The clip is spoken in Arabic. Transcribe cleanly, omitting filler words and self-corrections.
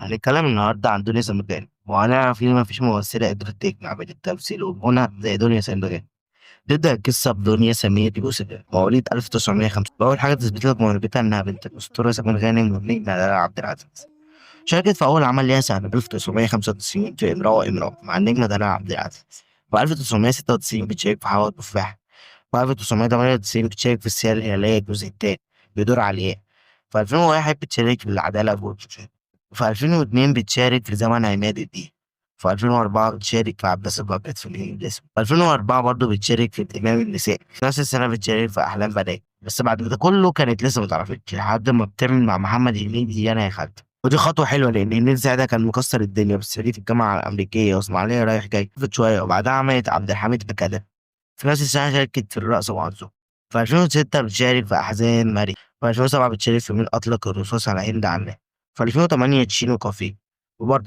هنتكلم النهارده عن دنيا سمير، وهنعرف ليه مفيش ممثلة قدرت تجمع بين التمثيل والغنى زي دنيا سمير. تبدأ القصة بدنيا سمير يوسف، مواليد 1905. أول حاجة تثبت لك موهبتها إنها بنت الأسطورة سمير غانم والنجم دلال عبد العزيز. شاركت في أول عمل ليها سنة 1995 في امرأة وامرأة مع النجمة دلال عبد العزيز. في 1996 بتشارك في حوار تفاح. في 1998 بتشارك في السيرة الهلالية الجزء التاني بيدور على الإيه. في 2001 بتشارك في العدالة أبو. في 2002 بتشارك في زمن عماد الدين. في 2004 بتشارك في عباس الأبيض في الإنجليزي. في 2004 برضه بتشارك في الإمام النسائي. في نفس السنة بتشارك في أحلام بنات. بس بعد ده كله كانت لسه متعرفتش لحد ما بتعمل مع محمد هنيدي أنا يا خالتي. ودي خطوة حلوة لأن هنيدي ساعتها كان مكسر الدنيا بالصعيدي في الجامعة الأمريكية وإسماعيلية رايح جاي. خفت شوية وبعدها عملت عبد الحميد بكده. في نفس السنة شاركت في الرقص وعنزو. في 2006 بتشارك في أحزان مريم. في 2007 بتشارك في مين أطلق الرصاص على هند عماه. في 2008 تشينو كافيه. وبرضه